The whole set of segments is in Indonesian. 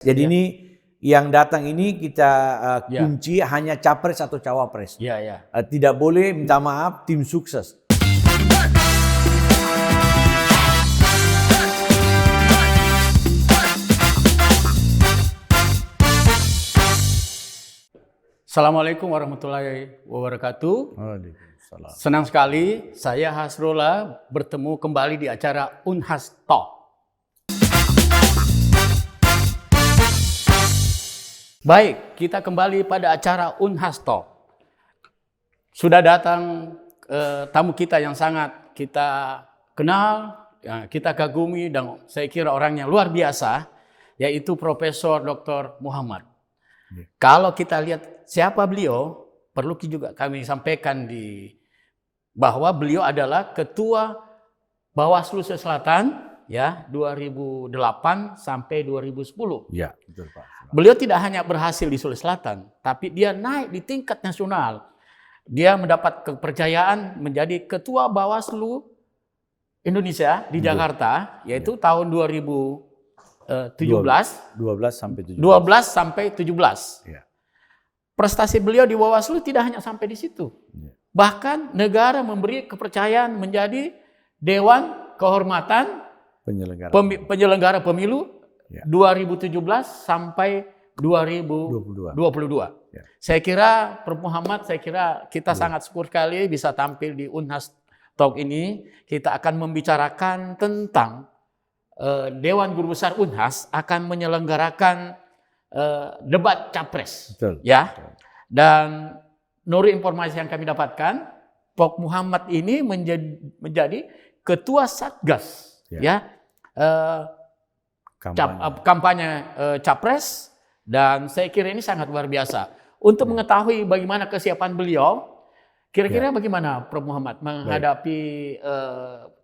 Jadi Ya. ini yang datang ini kita Ya. kunci hanya capres atau cawapres. Ya. Tidak boleh minta maaf tim sukses. Assalamualaikum warahmatullahi wabarakatuh. Waalaikumsalam. Senang sekali saya Hasrullah bertemu kembali di acara Unhas Talk. Baik, kita kembali pada acara Unhas Talk. Sudah datang tamu kita yang sangat kita kenal, kita kagumi, dan saya kira orangnya luar biasa, yaitu Profesor Dr. Muhammad. Kalau kita lihat siapa beliau, perlu juga kami sampaikan bahwa beliau adalah Ketua Bawaslu Sulawesi Selatan ya 2008 sampai 2010. Ya, betul Pak. Beliau tidak hanya berhasil di Sulawesi Selatan, tapi dia naik di tingkat nasional. Dia mendapat kepercayaan menjadi Ketua Bawaslu Indonesia di Jakarta, yaitu tahun 2017. 12 sampai 17. 12 sampai 17. Ya. Prestasi beliau di Bawaslu tidak hanya sampai di situ. Ya. Bahkan negara memberi kepercayaan menjadi Dewan Kehormatan Penyelenggara Pemilu ya. 2017 sampai 2022. Ya. Saya kira Prof. Muhammad, kita sangat syukur sekali bisa tampil di Unhas Talk ini. Kita akan membicarakan tentang Dewan Guru Besar Unhas akan menyelenggarakan debat capres. Betul. Ya. Dan menurut informasi yang kami dapatkan, Prof. Muhammad ini menjadi ketua Satgas ya. Kampanye capres, dan saya kira ini sangat luar biasa. Untuk mengetahui bagaimana kesiapan beliau, kira-kira bagaimana Prof. Muhammad menghadapi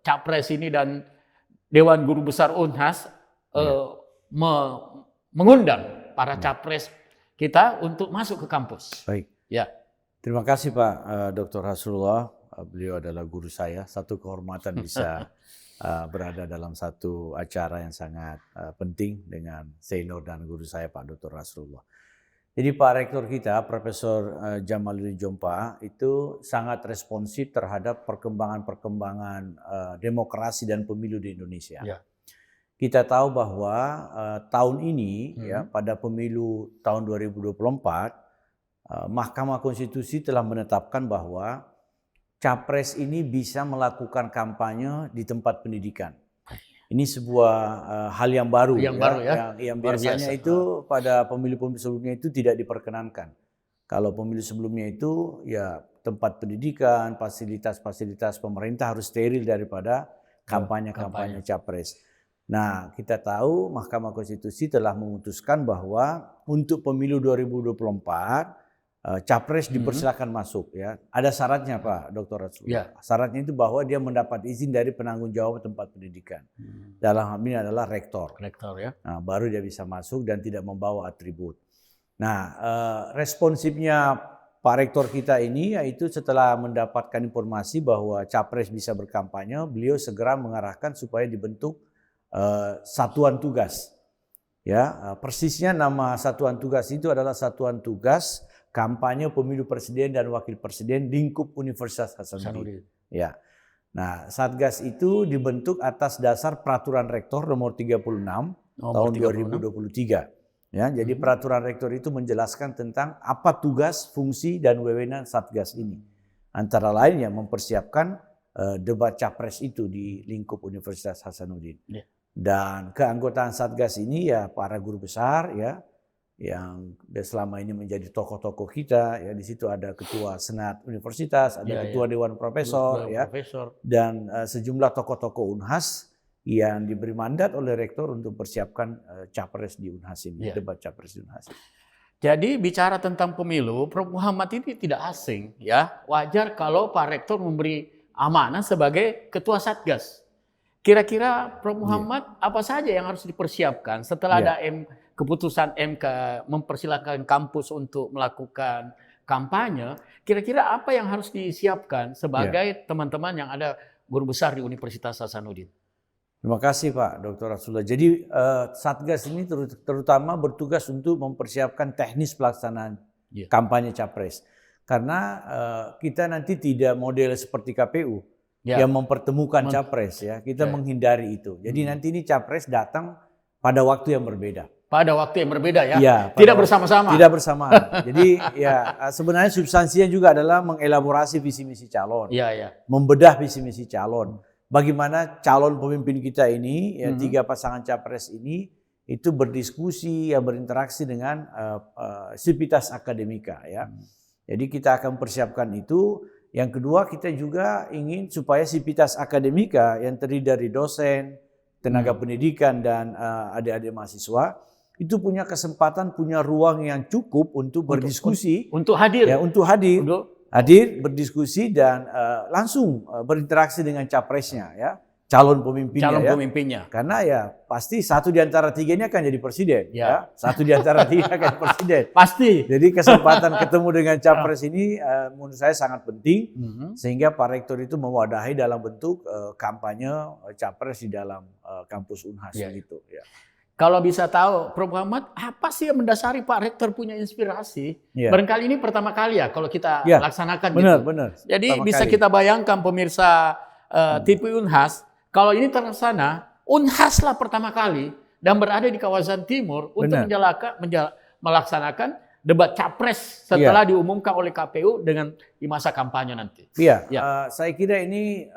capres ini dan Dewan Guru Besar Unhas mengundang para capres kita untuk masuk ke kampus. Baik. Ya. Terima kasih Pak Dr. Hasrullah. Beliau adalah guru saya. Satu kehormatan bisa berada dalam satu acara yang sangat penting dengan senior dan guru saya Pak Dr. Hasrullah. Jadi Pak Rektor kita, Profesor Jamaluddin Jompa, itu sangat responsif terhadap perkembangan demokrasi dan pemilu di Indonesia. Ya. Kita tahu bahwa tahun ini ya pada pemilu tahun 2024, Mahkamah Konstitusi telah menetapkan bahwa capres ini bisa melakukan kampanye di tempat pendidikan. Ini sebuah hal yang baru, yang biasanya itu pada pemilu-pemilu sebelumnya itu tidak diperkenankan. Kalau pemilu sebelumnya itu ya tempat pendidikan, fasilitas-fasilitas pemerintah harus steril daripada kampanye-kampanye capres. Nah, kita tahu Mahkamah Konstitusi telah memutuskan bahwa untuk pemilu 2024 capres dipersilakan masuk ya. Ada syaratnya Pak Dr. Rasulullah. Ya. Syaratnya itu bahwa dia mendapat izin dari penanggung jawab tempat pendidikan. Dalam hal ini adalah rektor. Rektor ya. Nah, baru dia bisa masuk dan tidak membawa atribut. Nah, responsifnya Pak Rektor kita ini yaitu setelah mendapatkan informasi bahwa capres bisa berkampanye, beliau segera mengarahkan supaya dibentuk satuan tugas. Ya, persisnya nama satuan tugas itu adalah Satuan Tugas Kampanye Pemilu Presiden dan Wakil Presiden Lingkup Universitas Hasanuddin. Ya. Nah, Satgas itu dibentuk atas dasar Peraturan Rektor nomor 36 tahun 2023. Ya, jadi Peraturan Rektor itu menjelaskan tentang apa tugas, fungsi dan wewenang Satgas ini. Antara lain yang mempersiapkan debat capres itu di lingkup Universitas Hasanuddin. Ya. Dan keanggotaan Satgas ini ya para guru besar ya yang selama ini menjadi tokoh-tokoh kita ya, di situ ada ketua senat universitas, ada ketua dewan profesor ya, dan sejumlah tokoh-tokoh Unhas yang diberi mandat oleh rektor untuk persiapkan capres di Unhas ini, debat capres di Unhas. Jadi bicara tentang pemilu, Prof. Muhammad ini tidak asing ya, wajar kalau Pak Rektor memberi amanah sebagai ketua Satgas. Kira-kira Prof. Muhammad apa saja yang harus dipersiapkan setelah ada keputusan MK mempersilahkan kampus untuk melakukan kampanye, kira-kira apa yang harus disiapkan sebagai teman-teman yang ada guru besar di Universitas Hasanuddin? Terima kasih Pak Dr. Rasulullah. Jadi Satgas ini terutama bertugas untuk mempersiapkan teknis pelaksanaan kampanye Capres. Karena kita nanti tidak model seperti KPU yang mempertemukan Capres ya. Kita menghindari itu. Jadi nanti ini Capres datang pada waktu yang berbeda. Pada waktu yang berbeda ya? Ya, tidak bersama-sama? Tidak bersamaan. Jadi ya sebenarnya substansinya juga adalah mengelaborasi visi misi calon. Membedah visi misi calon. Bagaimana calon pemimpin kita ini, ya, 3 pasangan Capres ini, itu berdiskusi, ya, berinteraksi dengan sivitas akademika. Ya. Jadi kita akan persiapkan itu. Yang kedua, kita juga ingin supaya sivitas akademika yang terdiri dari dosen, tenaga pendidikan, dan adik-adik mahasiswa, itu punya kesempatan, punya ruang yang cukup untuk berdiskusi. Untuk hadir. Ya, untuk hadir. Hadir, berdiskusi, dan langsung berinteraksi dengan capresnya, ya, calon pemimpinnya. Karena ya pasti 1 di antara 3 ini akan jadi presiden. Ya. 1 di antara 3 akan jadi presiden. Pasti. Jadi kesempatan ketemu dengan capres ini menurut saya sangat penting. Sehingga Pak Rektor itu mewadahi dalam bentuk kampanye capres di dalam kampus Unhas gitu. Ya. Kalau bisa tahu, Prof. Muhammad, apa sih yang mendasari Pak Rektor punya inspirasi? Barangkali ini pertama kali ya kalau kita laksanakan gitu. Benar. Jadi bisa kita bayangkan pemirsa TV Unhas, kalau ini terlaksana, Unhas lah pertama kali dan berada di kawasan timur untuk melaksanakan debat capres setelah diumumkan oleh KPU di masa kampanye nanti. Saya kira ini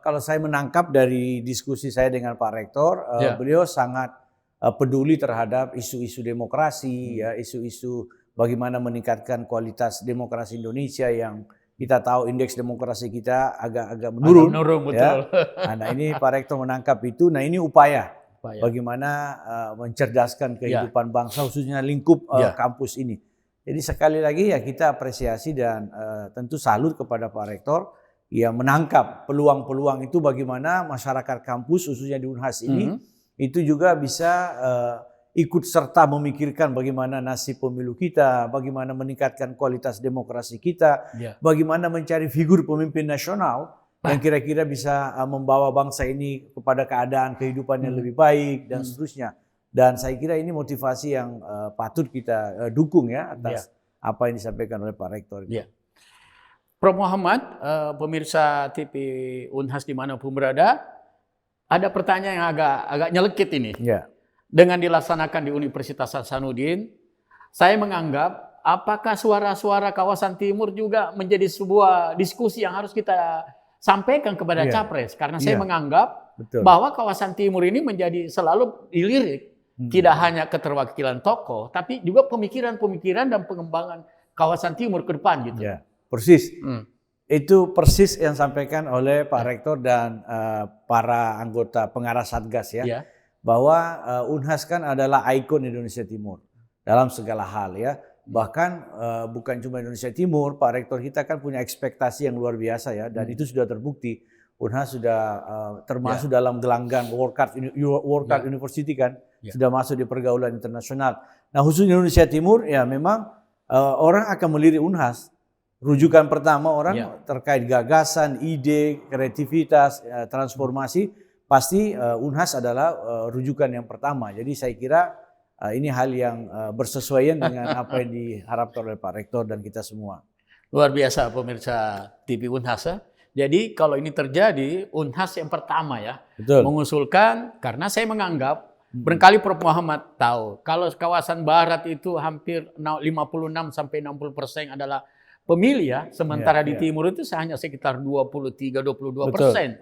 kalau saya menangkap dari diskusi saya dengan Pak Rektor, beliau sangat peduli terhadap isu-isu demokrasi, ya, isu-isu bagaimana meningkatkan kualitas demokrasi Indonesia yang kita tahu indeks demokrasi kita agak menurun. Betul. Ya. Nah ini Pak Rektor menangkap itu. Nah ini upaya bagaimana mencerdaskan kehidupan bangsa, khususnya lingkup kampus ini. Jadi sekali lagi ya kita apresiasi dan tentu salut kepada Pak Rektor yang menangkap peluang-peluang itu bagaimana masyarakat kampus khususnya di Unhas ini itu juga bisa ikut serta memikirkan bagaimana nasib pemilu kita, bagaimana meningkatkan kualitas demokrasi kita, bagaimana mencari figur pemimpin nasional yang kira-kira bisa membawa bangsa ini kepada keadaan kehidupan yang lebih baik dan seterusnya. Dan saya kira ini motivasi yang patut kita dukung ya atas apa yang disampaikan oleh Pak Rektor. Prof. Muhammad, pemirsa TV Unhas dimanapun berada, ada pertanyaan yang agak nyelekit ini. Dengan dilaksanakan di Universitas Hasanuddin, saya menganggap apakah suara-suara kawasan timur juga menjadi sebuah diskusi yang harus kita sampaikan kepada capres. Karena saya menganggap bahwa kawasan timur ini menjadi selalu dilirik. Tidak hanya keterwakilan tokoh, tapi juga pemikiran-pemikiran dan pengembangan kawasan timur ke depan gitu. Persis. Itu persis yang disampaikan oleh Pak Rektor dan para anggota pengarah Satgas ya. Bahwa Unhas kan adalah ikon Indonesia Timur dalam segala hal ya. Bahkan bukan cuma Indonesia Timur, Pak Rektor kita kan punya ekspektasi yang luar biasa ya. Dan itu sudah terbukti. Unhas sudah termasuk dalam gelanggang World Card University kan. Sudah masuk di pergaulan internasional. Nah khusus Indonesia Timur ya memang orang akan melirik Unhas. Rujukan pertama orang terkait gagasan, ide, kreativitas, transformasi, pasti Unhas adalah rujukan yang pertama. Jadi saya kira ini hal yang bersesuaian dengan apa yang diharapkan oleh Pak Rektor dan kita semua. Luar biasa pemirsa TV Unhas ya. Jadi kalau ini terjadi, Unhas yang pertama ya mengusulkan, karena saya menganggap barangkali Prof. Muhammad tahu kalau kawasan barat itu hampir 56-60% adalah pemilih ya, sementara di timur itu hanya sekitar 23-22%.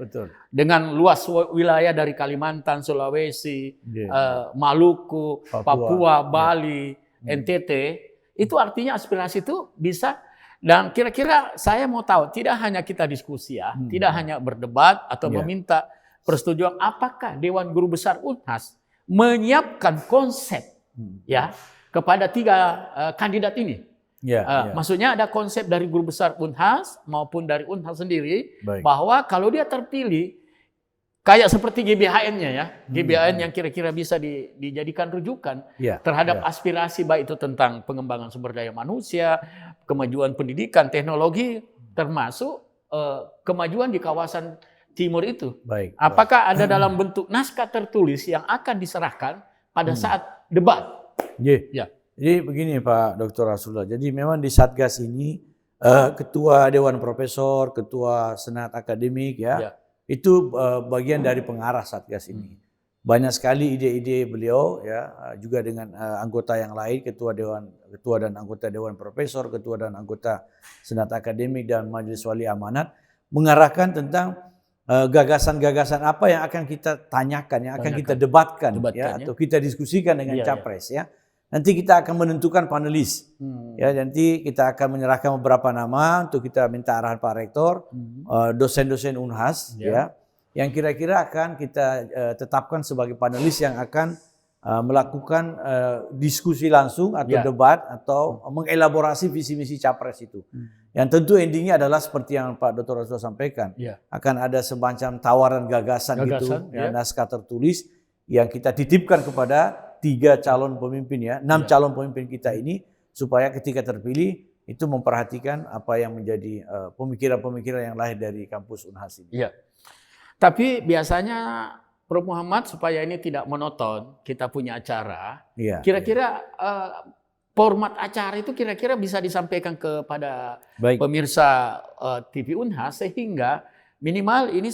Dengan luas wilayah dari Kalimantan, Sulawesi, Maluku, Papua, Bali, NTT, itu artinya aspirasi itu bisa. Dan kira-kira saya mau tahu, tidak hanya kita diskusi ya, tidak hanya berdebat atau meminta persetujuan, apakah Dewan Guru Besar Unhas menyiapkan konsep ya kepada 3 kandidat ini? Maksudnya ada konsep dari Guru Besar Unhas maupun dari Unhas sendiri bahwa kalau dia terpilih kayak seperti GBHN-nya ya, GBHN yang kira-kira bisa dijadikan rujukan terhadap aspirasi baik itu tentang pengembangan sumber daya manusia, kemajuan pendidikan, teknologi, termasuk kemajuan di kawasan Timur itu. Baik. Apakah ada dalam bentuk naskah tertulis yang akan diserahkan pada saat debat? Ya. Jadi begini Pak Dr. Rasulullah. Jadi memang di Satgas ini Ketua Dewan Profesor, Ketua Senat Akademik ya. Itu bagian dari pengarah Satgas ini. Banyak sekali ide-ide beliau ya, juga dengan anggota yang lain, ketua dan anggota Dewan Profesor, ketua dan anggota Senat Akademik dan Majelis Wali Amanat mengarahkan tentang gagasan-gagasan apa yang akan kita tanyakan, yang akan kita debatkan ya, atau kita diskusikan dengan capres ya. Nanti kita akan menentukan panelis. Ya, nanti kita akan menyerahkan beberapa nama untuk kita minta arahan Pak Rektor, dosen-dosen Unhas ya, yang kira-kira akan kita tetapkan sebagai panelis yang akan melakukan diskusi langsung atau debat atau mengelaborasi visi misi capres itu. Yang tentu endingnya adalah seperti yang Pak Dr. Rasulullah sampaikan, akan ada semacam tawaran gagasan gitu, ya, naskah tertulis yang kita titipkan kepada 3 calon pemimpin ya, 6 calon pemimpin kita ini, supaya ketika terpilih itu memperhatikan apa yang menjadi pemikiran-pemikiran yang lahir dari kampus Unhas ini. Iya. Tapi biasanya Prof. Muhammad, supaya ini tidak monoton, kita punya acara, kira-kira format acara itu kira-kira bisa disampaikan kepada pemirsa TV Unhas sehingga minimal ini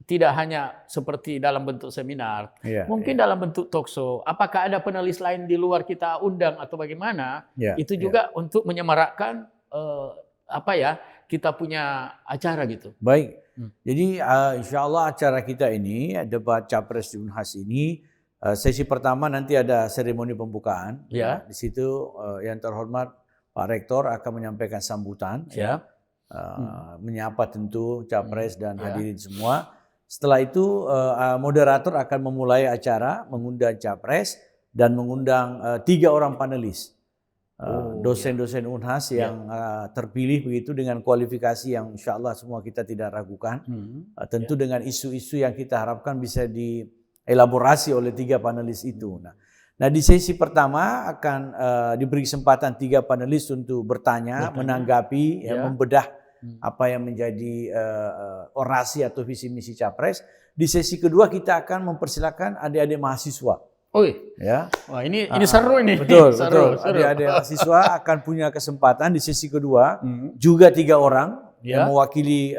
tidak hanya seperti dalam bentuk seminar, mungkin dalam bentuk talkshow. Apakah ada penulis lain di luar kita undang atau bagaimana? Itu juga untuk menyemarakkan kita punya acara gitu. Baik. Jadi insya Allah acara kita ini, debat capres di Unhas ini, sesi pertama nanti ada seremoni pembukaan. Di situ yang terhormat Pak Rektor akan menyampaikan sambutan, menyapa tentu capres dan hadirin semua. Setelah itu moderator akan memulai acara, mengundang capres dan mengundang 3 orang panelis. Dosen-dosen Unhas yang terpilih begitu dengan kualifikasi yang insya Allah semua kita tidak ragukan. Tentu dengan isu-isu yang kita harapkan bisa dielaborasi oleh 3 panelis itu. Nah di sesi pertama akan diberi kesempatan 3 panelis untuk bertanya, menanggapi, membedah apa yang menjadi orasi atau visi misi capres. Di sesi kedua kita akan mempersilakan adik-adik mahasiswa. Wah ini seru ini. Betul. Adik-adik mahasiswa akan punya kesempatan di sesi kedua juga 3 orang yang mewakili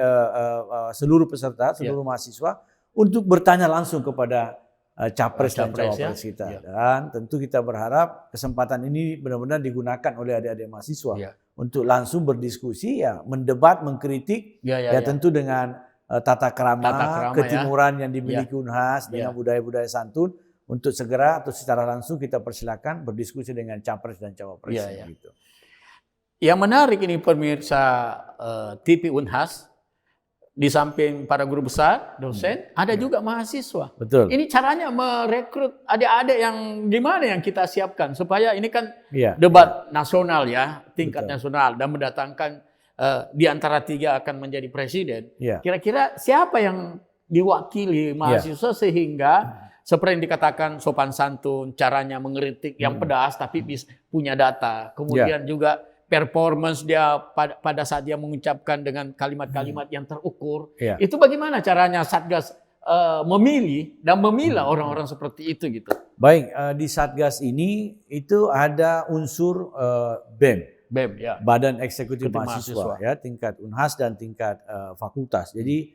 seluruh peserta, seluruh mahasiswa untuk bertanya langsung kepada capres dan cawapres kita. Dan tentu kita berharap kesempatan ini benar-benar digunakan oleh adik-adik mahasiswa untuk langsung berdiskusi, mendebat, mengkritik, tentu dengan tata krama ketimuran yang dimiliki Unhas dengan budaya-budaya santun. Untuk segera atau secara langsung kita persilakan berdiskusi dengan capres dan cawapres. Gitu. Yang menarik ini pemirsa TV Unhas, di samping para guru besar, dosen, ada juga mahasiswa. Betul. Ini caranya merekrut adik-adik yang gimana yang kita siapkan supaya ini kan debat nasional tingkat nasional dan mendatangkan di antara 3 akan menjadi presiden. Kira-kira siapa yang diwakili mahasiswa sehingga seperti yang dikatakan sopan santun, caranya mengkritik yang pedas tapi punya data. Kemudian juga performance dia pada saat dia mengucapkan dengan kalimat-kalimat yang terukur. Itu bagaimana caranya Satgas memilih dan memilah orang-orang seperti itu gitu. Baik, di Satgas ini itu ada unsur BEM. Badan Eksekutif Mahasiswa, tingkat Unhas dan tingkat fakultas. Jadi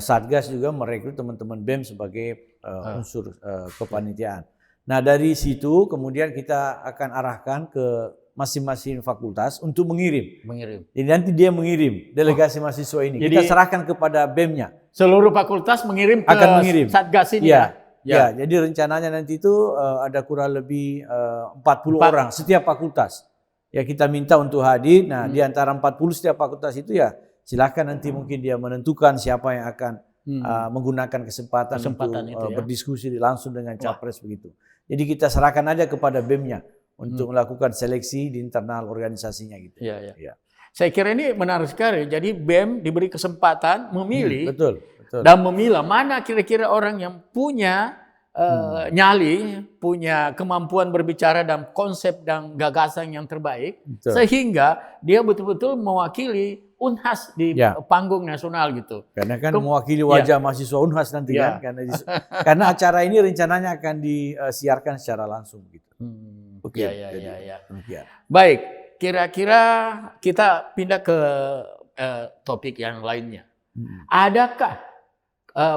Satgas juga merekrut teman-teman BEM sebagai unsur kepanitiaan. Nah dari situ kemudian kita akan arahkan ke masing-masing fakultas untuk mengirim. Jadi nanti dia mengirim delegasi mahasiswa ini. Jadi, kita serahkan kepada BEM-nya. Seluruh fakultas mengirim ke Satgas ini jadi rencananya nanti itu ada kurang lebih 40 orang setiap fakultas. Ya kita minta untuk hadir. Nah di antara 40 setiap fakultas itu silakan nanti mungkin dia menentukan siapa yang akan menggunakan kesempatan untuk berdiskusi langsung dengan capres begitu. Jadi kita serahkan aja kepada BEM-nya untuk melakukan seleksi di internal organisasinya gitu. Saya kira ini menarik sekali. Jadi BEM diberi kesempatan memilih betul. Dan memilah mana kira-kira orang yang punya nyali, punya kemampuan berbicara dan konsep dan gagasan yang terbaik, sehingga dia betul-betul mewakili Unhas di Ya. panggung nasional gitu. Karena kan mewakili wajah mahasiswa Unhas nanti Ya. kan, karena acara ini rencananya akan disiarkan secara langsung gitu. Oke, Ya. demikian. Baik, kira-kira kita pindah ke topik yang lainnya. Adakah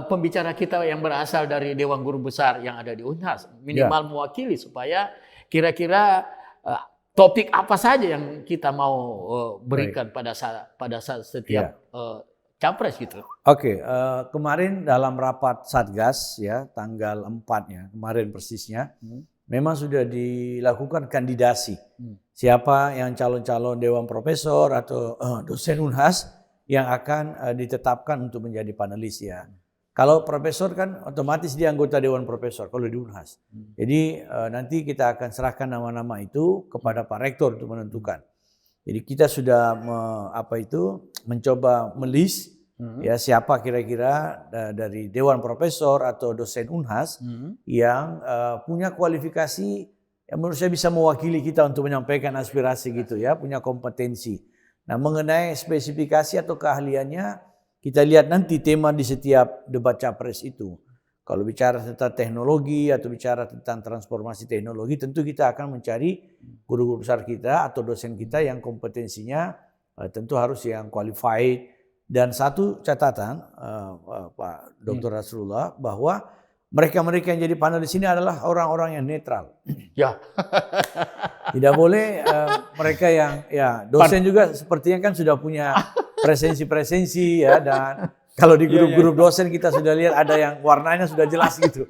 pembicara kita yang berasal dari Dewan Guru Besar yang ada di Unhas minimal mewakili supaya kira-kira topik apa saja yang kita mau berikan pada saat setiap capres gitu. Oke, kemarin dalam rapat Satgas ya tanggal 4-nya kemarin persisnya memang sudah dilakukan kandidasi. Siapa yang calon-calon Dewan Profesor atau dosen Unhas yang akan ditetapkan untuk menjadi panelis ya. Kalau profesor kan otomatis dia anggota Dewan Profesor kalau di Unhas. Jadi nanti kita akan serahkan nama-nama itu kepada Pak Rektor untuk menentukan. Jadi kita sudah mencoba melist ya siapa kira-kira dari Dewan Profesor atau dosen Unhas yang punya kualifikasi yang menurut saya bisa mewakili kita untuk menyampaikan aspirasi gitu ya, punya kompetensi. Nah, mengenai spesifikasi atau keahliannya kita lihat nanti tema di setiap debat capres itu. Kalau bicara tentang teknologi atau bicara tentang transformasi teknologi, tentu kita akan mencari guru-guru besar kita atau dosen kita yang kompetensinya tentu harus yang qualified. Dan satu catatan Pak Dr. Rasulullah bahwa mereka-mereka yang jadi panelis ini adalah orang-orang yang netral. Ya. Tidak boleh mereka yang dosen juga sepertinya kan sudah punya presensi-presensi ya, dan kalau di grup-grup dosen kita sudah lihat ada yang warnanya sudah jelas gitu.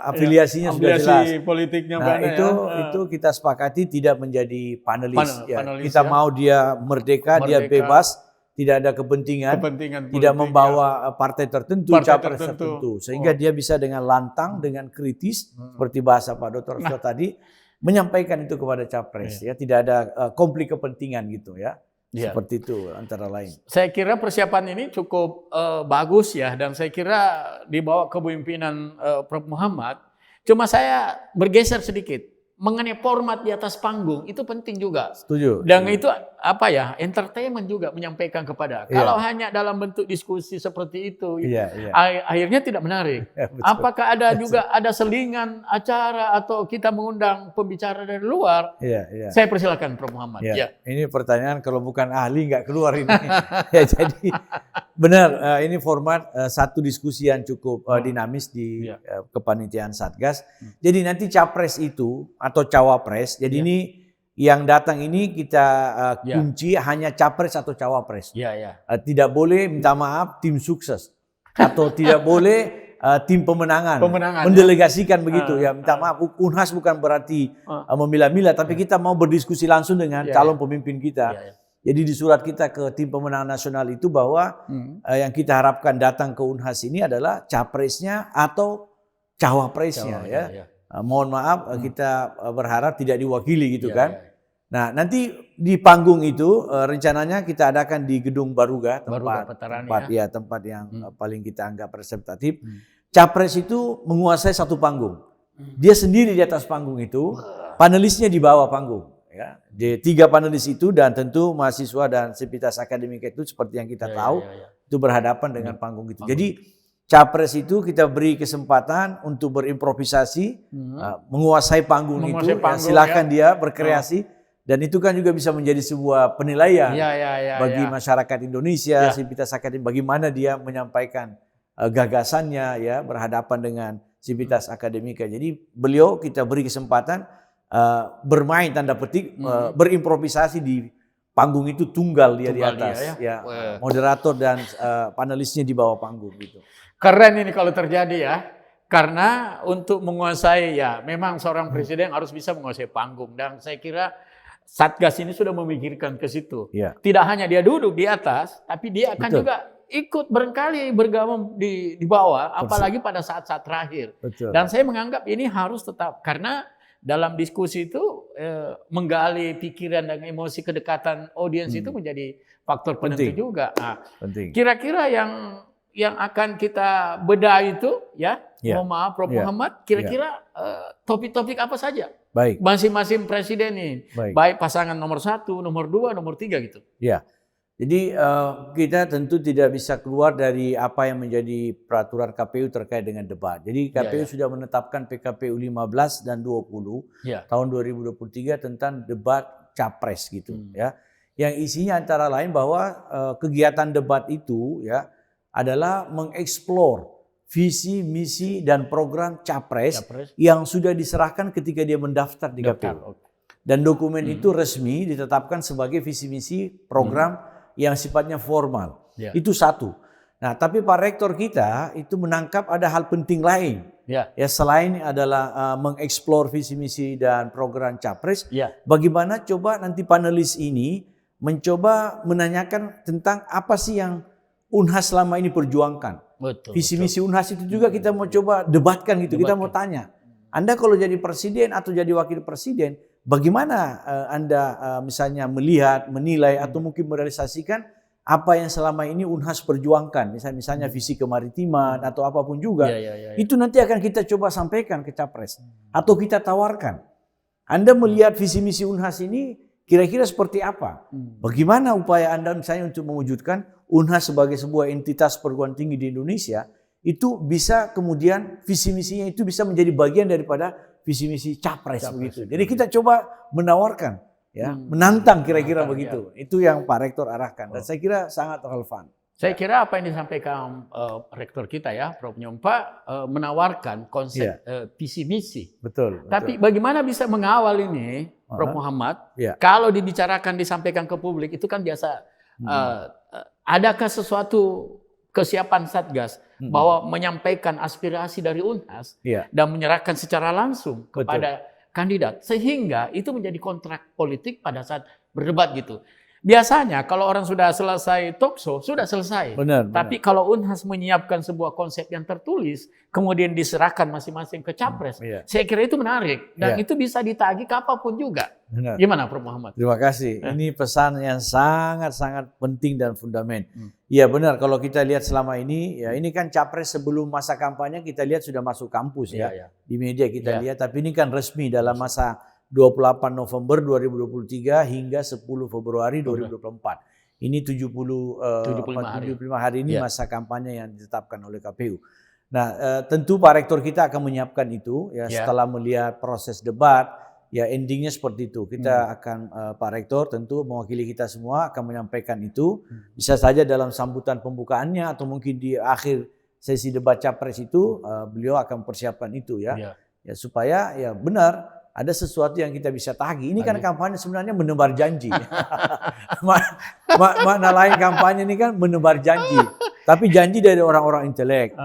Afiliasinya sudah jelas. Politiknya Nah, itu kita sepakati tidak menjadi panelis. Panelis, kita mau dia merdeka, dia bebas, tidak ada kepentingan tidak membawa partai tertentu, capres tertentu. Sehingga dia bisa dengan lantang, dengan kritis, seperti bahasa Pak Dr. Rasulullah tadi, menyampaikan itu kepada capres. Ya, tidak ada konflik kepentingan gitu ya. Seperti itu antara lain. Saya kira persiapan ini cukup bagus ya, dan saya kira di bawah kepemimpinan Prof. Muhammad. Cuma saya bergeser sedikit mengenai format di atas panggung itu penting juga. Setuju. Dan itu entertainment juga menyampaikan kepada. Kalau hanya dalam bentuk diskusi seperti itu, akhirnya tidak menarik. Apakah ada juga ada selingan acara atau kita mengundang pembicara dari luar? Saya persilakan Prof. Muhammad. Ini pertanyaan kalau bukan ahli nggak keluar ini. Jadi benar, ini format satu diskusi yang cukup dinamis di kepanitiaan Satgas. Jadi nanti capres itu atau cawapres. Jadi ini yang datang ini kita kunci hanya capres atau cawapres. Tidak boleh minta maaf tim sukses atau tidak boleh tim pemenangan mendelegasikan begitu ya. Minta maaf, Unhas bukan berarti memilah-milah, tapi kita mau berdiskusi langsung dengan calon pemimpin kita. Jadi di surat kita ke tim pemenangan nasional itu bahwa yang kita harapkan datang ke Unhas ini adalah capresnya atau cawapresnya ya. Mohon maaf kita berharap tidak diwakili gitu kan. Nah, nanti di panggung itu rencananya kita adakan di Gedung Baruga, tempat yang paling kita anggap representatif. Capres itu menguasai satu panggung. Dia sendiri di atas panggung itu, panelisnya di bawah panggung ya. Di 3 panelis itu dan tentu mahasiswa dan sivitas akademika itu seperti yang kita tahu itu berhadapan dengan panggung itu. Jadi capres itu kita beri kesempatan untuk berimprovisasi, menguasai panggung itu. Silakan dia berkreasi, dan itu kan juga bisa menjadi sebuah penilaian bagi masyarakat Indonesia, sivitas akademik, bagaimana dia menyampaikan gagasannya ya berhadapan dengan sivitas akademika. Jadi beliau kita beri kesempatan bermain tanda petik, berimprovisasi di panggung itu tunggal dia di atas, moderator dan panelisnya di bawah panggung gitu. Keren ini kalau terjadi ya, karena untuk menguasai memang seorang presiden harus bisa menguasai panggung, dan saya kira Satgas ini sudah memikirkan ke situ. Tidak hanya dia duduk di atas, tapi dia akan juga ikut barangkali bergabung di bawah, apalagi pada saat-saat terakhir. Dan saya menganggap ini harus tetap, karena dalam diskusi itu menggali pikiran dan emosi kedekatan audiens itu menjadi faktor penentu juga. Nah, kira-kira yang akan kita bedah itu mohon maaf Prof. Muhammad, kira-kira topik-topik apa saja? Baik. Masing-masing presiden ini, baik pasangan nomor 1, nomor 2, nomor 3 gitu. Jadi kita tentu tidak bisa keluar dari apa yang menjadi peraturan KPU terkait dengan debat. Jadi KPU sudah menetapkan PKPU 15 dan 20 tahun 2023 tentang debat capres gitu ya. Yang isinya antara lain bahwa kegiatan debat itu ya adalah mengeksplor visi, misi dan program capres yang sudah diserahkan ketika dia mendaftar di KPU. Dan dokumen itu resmi ditetapkan sebagai visi misi program yang sifatnya formal. Itu satu. Nah, tapi Pak Rektor kita itu menangkap ada hal penting lain. Ya selain adalah mengeksplor visi misi dan program capres, bagaimana coba nanti panelis ini mencoba menanyakan tentang apa sih yang Unhas selama ini perjuangkan. Visi misi Unhas itu juga kita mau coba debatkan gitu. Kita mau tanya, Anda kalau jadi presiden atau jadi wakil presiden, bagaimana Anda misalnya melihat, menilai atau mungkin merealisasikan apa yang selama ini Unhas perjuangkan, misalnya visi kemaritiman atau apapun juga, itu nanti akan kita coba sampaikan ke capres atau kita tawarkan. Anda melihat visi misi Unhas ini kira-kira seperti apa? Bagaimana upaya Anda misalnya untuk mewujudkan Unhas sebagai sebuah entitas perguruan tinggi di Indonesia itu bisa kemudian visi misinya itu bisa menjadi bagian daripada visi misi capres begitu. Jadi kita coba menawarkan, ya, menantang kira-kira begitu. Itu yang Pak Rektor arahkan dan saya kira sangat relevan. Saya kira apa yang disampaikan Rektor kita ya, Prof. Nyompa menawarkan konsep visi misi. Betul. Tapi bagaimana bisa mengawal ini, Prof. Muhammad? Kalau dibicarakan, disampaikan ke publik itu kan biasa. Adakah sesuatu kesiapan Satgas bahwa menyampaikan aspirasi dari Unhas dan menyerahkan secara langsung kepada kandidat sehingga itu menjadi kontrak politik pada saat berdebat gitu. Biasanya kalau orang sudah selesai talkshow sudah selesai. Tapi kalau Unhas menyiapkan sebuah konsep yang tertulis kemudian diserahkan masing-masing ke capres, saya kira itu menarik dan itu bisa ditagih kapanpun juga. Gimana Prof. Muhammad? Terima kasih. Ini pesan yang sangat-sangat penting dan fundament. Iya benar, kalau kita lihat selama ini, ya ini kan capres sebelum masa kampanye kita lihat sudah masuk kampus ya. Di media kita lihat, tapi ini kan resmi dalam masa 28 November 2023 hingga 10 Februari 2024. Ini 75 hari ini masa kampanye yang ditetapkan oleh KPU. Nah, tentu Pak Rektor kita akan menyiapkan itu ya setelah melihat proses debat. Ya endingnya seperti itu. Kita akan Pak Rektor tentu mewakili kita semua akan menyampaikan itu. Bisa saja dalam sambutan pembukaannya atau mungkin di akhir sesi debat capres itu beliau akan persiapkan itu ya. Ya supaya ya benar ada sesuatu yang kita bisa tagih. Ini kan kampanye sebenarnya menebar janji. Makna lain kampanye ini kan menebar janji. Tapi janji dari orang-orang intelek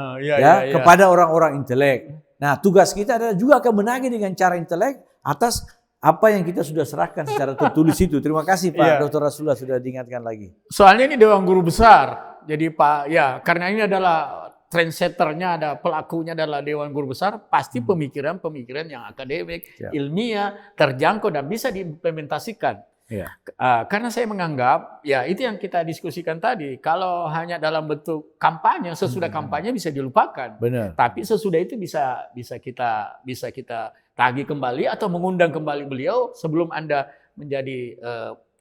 kepada orang-orang intelek. Nah tugas kita adalah juga akan menagih dengan cara intelek atas apa yang kita sudah serahkan secara tertulis itu. Terima kasih Pak Dr. Rasulullah sudah diingatkan lagi. Soalnya ini Dewan Guru Besar. Jadi Pak, karena ini adalah trendsetternya, ada pelakunya adalah Dewan Guru Besar, pasti pemikiran-pemikiran yang akademik, ilmiah, terjangkau dan bisa diimplementasikan. Karena saya menganggap, itu yang kita diskusikan tadi, kalau hanya dalam bentuk kampanye, sesudah kampanye bisa dilupakan. Tapi sesudah itu bisa kita tagih kembali atau mengundang kembali beliau sebelum Anda menjadi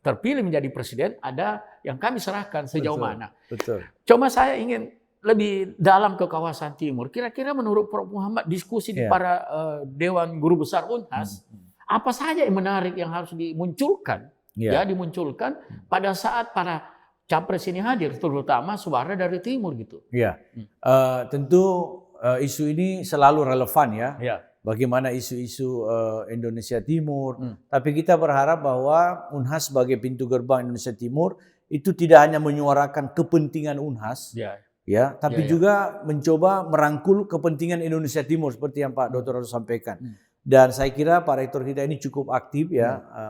terpilih menjadi presiden, ada yang kami serahkan sejauh mana. Cuma saya ingin lebih dalam ke kawasan timur. Kira-kira menurut Prof. Muhammad diskusi di para Dewan Guru Besar Unhas, apa saja yang menarik yang harus dimunculkan? Dimunculkan pada saat para capres ini hadir, terutama suara dari timur gitu. Tentu isu ini selalu relevan ya. Bagaimana isu-isu Indonesia Timur. Tapi kita berharap bahwa Unhas sebagai pintu gerbang Indonesia Timur itu tidak hanya menyuarakan kepentingan Unhas, tapi juga mencoba merangkul kepentingan Indonesia Timur seperti yang Pak Dr. Rasul sampaikan. Dan saya kira Pak Rektor kita ini cukup aktif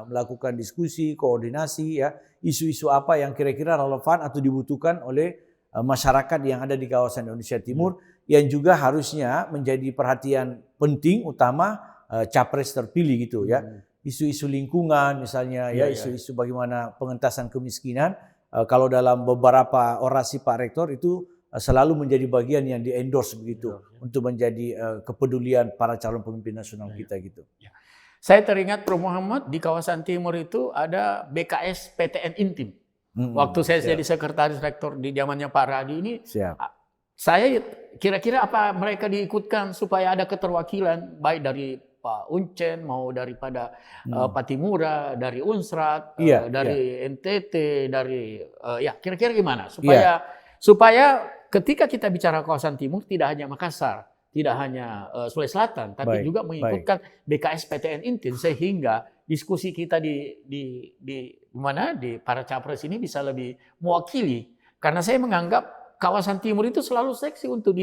melakukan diskusi, koordinasi isu-isu apa yang kira-kira relevan atau dibutuhkan oleh masyarakat yang ada di kawasan Indonesia Timur yang juga harusnya menjadi perhatian penting utama capres terpilih gitu ya. Isu-isu lingkungan misalnya isu-isu bagaimana pengentasan kemiskinan kalau dalam beberapa orasi Pak Rektor itu selalu menjadi bagian yang di-endorse begitu untuk menjadi kepedulian para calon pemimpin nasional kita gitu. Saya teringat Prof. Muhammad di kawasan timur itu ada BKS PTN Intim. Waktu saya jadi sekretaris rektor di zamannya Pak Radi ini, Siap. saya kira-kira apa mereka diikutkan supaya ada keterwakilan baik dari Pak Uncen, mau daripada Patimura, dari Unsrat, dari NTT, dari ya kira-kira gimana supaya ketika kita bicara kawasan timur tidak hanya Makassar, tidak hanya Sulawesi Selatan, tapi juga mengikutkan BKS PTN Intin sehingga diskusi kita di para capres ini bisa lebih mewakili. Karena saya menganggap kawasan timur itu selalu seksi untuk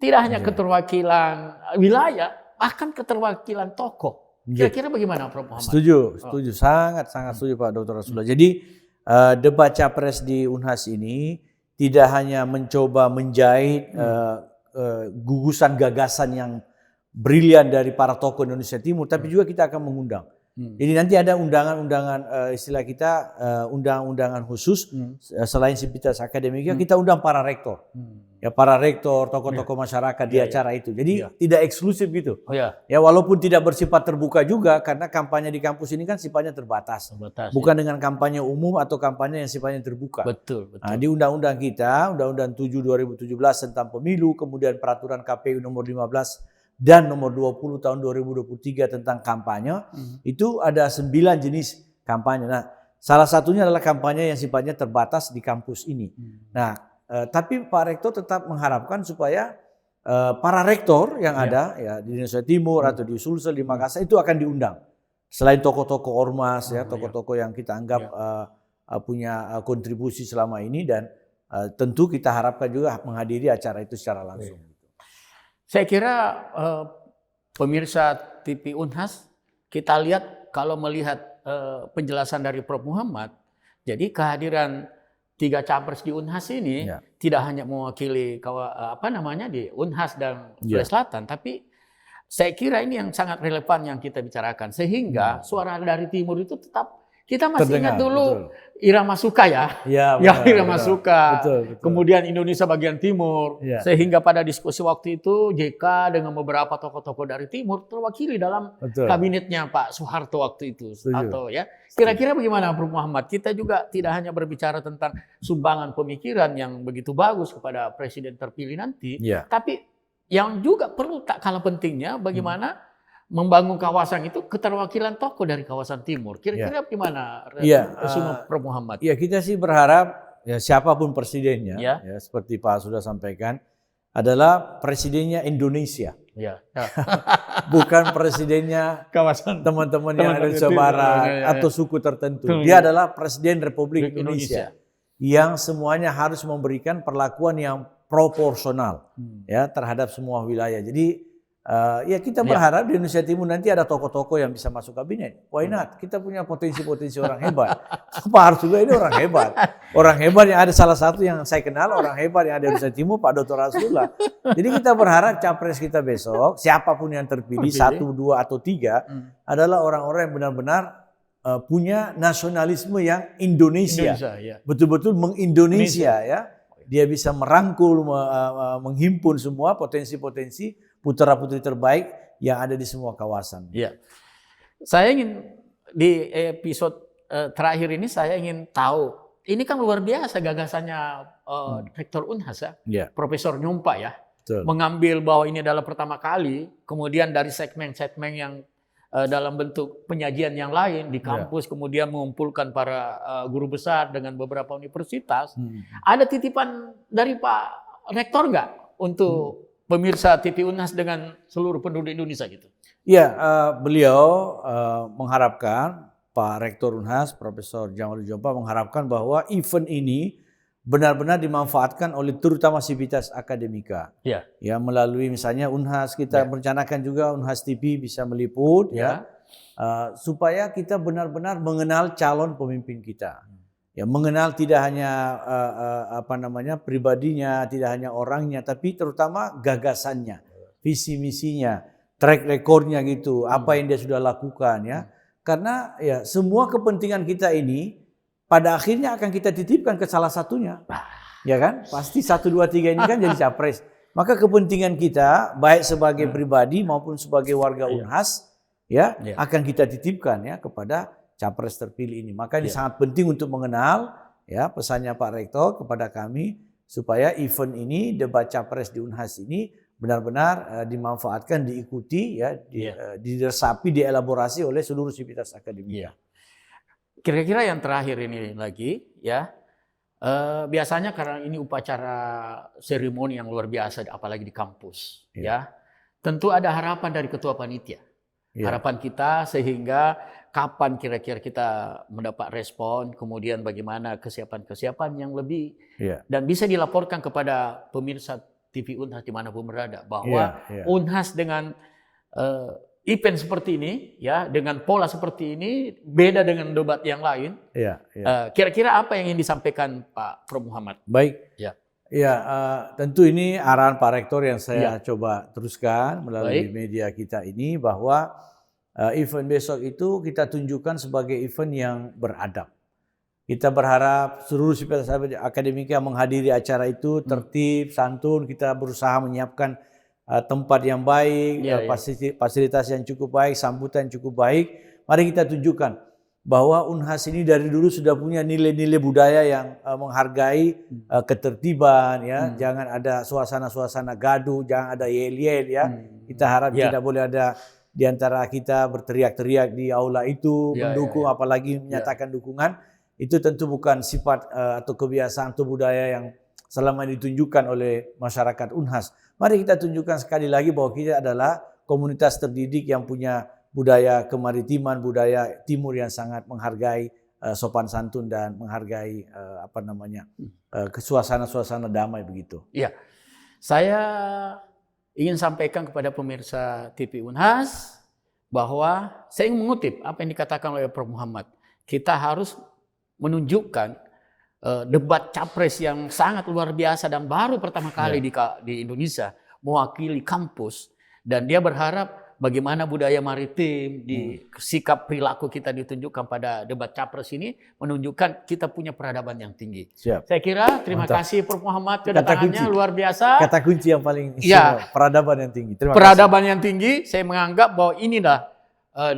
tidak hanya keterwakilan wilayah, bahkan keterwakilan tokoh. Kira-kira bagaimana Prof. Muhammad? Setuju, sangat setuju Pak Dr. Rasulullah. Jadi debat capres di Unhas ini tidak hanya mencoba menjahit gugusan gagasan yang brilian dari para tokoh Indonesia Timur, tapi juga kita akan mengundang. Jadi nanti ada undangan-undangan istilah kita undang-undangan khusus selain Sivitas Akademika, kita undang para rektor. Ya para rektor, tokoh-tokoh masyarakat di acara itu. Jadi tidak eksklusif gitu. Ya walaupun tidak bersifat terbuka juga karena kampanye di kampus ini kan sifatnya terbatas. Bukan dengan kampanye umum atau kampanye yang sifatnya terbuka. Betul. Nah, di undang-undang kita, Undang-Undang 7 2017 tentang pemilu, kemudian peraturan KPU nomor 15 dan nomor 20 tahun 2023 tentang kampanye, itu ada 9 jenis kampanye. Nah, salah satunya adalah kampanye yang sifatnya terbatas di kampus ini. Nah, tapi Pak Rektor tetap mengharapkan supaya para rektor yang ada ya di Indonesia Timur atau di Sulsel, di Makassar itu akan diundang. Selain tokoh-tokoh ormas, tokoh-tokoh yang kita anggap punya kontribusi selama ini, dan tentu kita harapkan juga menghadiri acara itu secara langsung. Saya kira pemirsa TV Unhas, kita lihat kalau melihat penjelasan dari Prof. Muhammad, jadi kehadiran 3 capres di Unhas ini tidak hanya mewakili di Unhas dan Sulawesi Selatan, tapi saya kira ini yang sangat relevan yang kita bicarakan, sehingga suara dari timur itu tetap kita masih ingat dulu Irama Suka Irama Suka. Betul. Kemudian Indonesia bagian timur, sehingga pada diskusi waktu itu JK dengan beberapa tokoh-tokoh dari timur terwakili dalam kabinetnya Pak Soeharto waktu itu. Atau kira-kira bagaimana Prof. Muhammad? Kita juga tidak hanya berbicara tentang sumbangan pemikiran yang begitu bagus kepada presiden terpilih nanti, tapi yang juga perlu tak kalah pentingnya bagaimana membangun kawasan itu keterwakilan tokoh dari kawasan timur. Kira-kira gimana Prof. Muhammad? Ya, kita sih berharap siapapun presidennya, seperti Pak sudah sampaikan, adalah presidennya Indonesia. Bukan presidennya kawasan teman-teman yang ada di Indonesia Barat atau suku tertentu. Dia adalah presiden Republik Indonesia yang semuanya harus memberikan perlakuan yang proporsional terhadap semua wilayah. Jadi kita berharap di Indonesia Timur nanti ada tokoh-tokoh yang bisa masuk kabinet. Why not? Kita punya potensi-potensi orang hebat. Pak harus juga ini orang hebat. Orang hebat yang ada, salah satu yang saya kenal, orang hebat yang ada di Indonesia Timur, Pak Dr. Rasulullah. Jadi kita berharap capres kita besok, siapapun yang terpilih, 1, 2, atau 3, adalah orang-orang yang benar-benar punya nasionalisme yang Indonesia. Betul-betul mengindonesia ya. Dia bisa merangkul, menghimpun semua potensi-potensi putra-putri terbaik yang ada di semua kawasan. Saya ingin di episode terakhir ini saya ingin tahu, ini kan luar biasa gagasannya Rektor Unhas Profesor Nyumpa mengambil bahwa ini adalah pertama kali, kemudian dari segmen-segmen yang dalam bentuk penyajian yang lain di kampus, kemudian mengumpulkan para guru besar dengan beberapa universitas. Ada titipan dari Pak Rektor nggak untuk pemirsa TV Unhas dengan seluruh penduduk Indonesia gitu? Iya, beliau mengharapkan, Pak Rektor Unhas, Profesor Jamal Jompa mengharapkan bahwa event ini benar-benar dimanfaatkan oleh terutama Sivitas Akademika. Ya, melalui misalnya Unhas, kita merencanakan juga Unhas TV bisa meliput supaya kita benar-benar mengenal calon pemimpin kita. Ya, mengenal tidak hanya pribadinya, tidak hanya orangnya, tapi terutama gagasannya, visi misinya, track recordnya gitu, apa yang dia sudah lakukan ya. Karena ya semua kepentingan kita ini pada akhirnya akan kita titipkan ke salah satunya, ya kan? Pasti 1, 2, 3 ini kan jadi capres. Maka kepentingan kita baik sebagai pribadi maupun sebagai warga Unhas akan kita titipkan ya kepada capres terpilih ini. Maka ini sangat penting untuk mengenal ya pesannya Pak Rektor kepada kami supaya event ini, debat capres di Unhas ini benar-benar dimanfaatkan, diikuti, ya, diresapi, dielaborasi oleh seluruh sivitas akademika. Kira-kira yang terakhir ini lagi, ya, biasanya karena ini upacara seremoni yang luar biasa, apalagi di kampus, ya, tentu ada harapan dari ketua panitia. Harapan kita sehingga kapan kira-kira kita mendapat respon, kemudian bagaimana kesiapan-kesiapan yang lebih, dan bisa dilaporkan kepada pemirsa TV Unhas dimanapun berada bahwa Unhas dengan event seperti ini, ya, dengan pola seperti ini beda dengan debat yang lain. Kira-kira apa yang ingin disampaikan Pak Prof Muhammad? Baik. Tentu ini arahan Pak Rektor yang saya coba teruskan melalui media kita ini, bahwa event besok itu kita tunjukkan sebagai event yang beradab. Kita berharap seluruh sivitas akademika yang menghadiri acara itu tertib, santun. Kita berusaha menyiapkan tempat yang baik, fasilitas yang cukup baik, sambutan yang cukup baik. Mari kita tunjukkan bahwa Unhas ini dari dulu sudah punya nilai-nilai budaya yang menghargai ketertiban, ya. Jangan ada suasana-suasana gaduh, jangan ada yel-yel, ya. Kita harap tidak boleh ada di antara kita berteriak-teriak di aula itu, mendukung apalagi menyatakan dukungan. Itu tentu bukan sifat atau kebiasaan atau budaya yang selama ini ditunjukkan oleh masyarakat Unhas. Mari kita tunjukkan sekali lagi bahwa kita adalah komunitas terdidik yang punya budaya kemaritiman, budaya timur yang sangat menghargai sopan santun dan menghargai suasana-suasana damai begitu. Iya, saya ingin sampaikan kepada pemirsa TV Unhas bahwa saya ingin mengutip apa yang dikatakan oleh Prof Muhammad. Kita harus menunjukkan debat capres yang sangat luar biasa dan baru pertama kali di Indonesia mewakili kampus, dan dia berharap bagaimana budaya maritim di sikap perilaku kita ditunjukkan pada debat capres ini menunjukkan kita punya peradaban yang tinggi. Saya kira terima kasih Prof Muhammad kedatangannya luar biasa. Kata kunci yang paling peradaban yang tinggi. Peradaban yang tinggi, saya menganggap bahwa inilah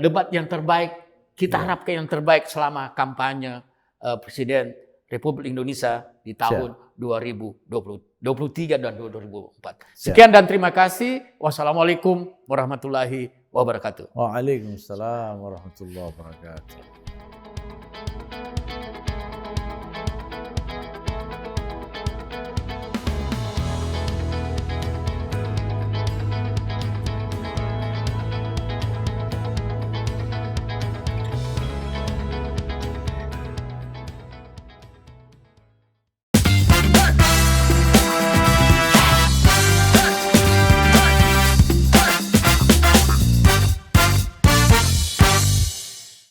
debat yang terbaik. Kita harapkan yang terbaik selama kampanye Presiden Republik Indonesia di tahun 2023 dan 2024. Sekian dan terima kasih. Wassalamualaikum warahmatullahi wabarakatuh. Waalaikumsalam warahmatullahi wabarakatuh.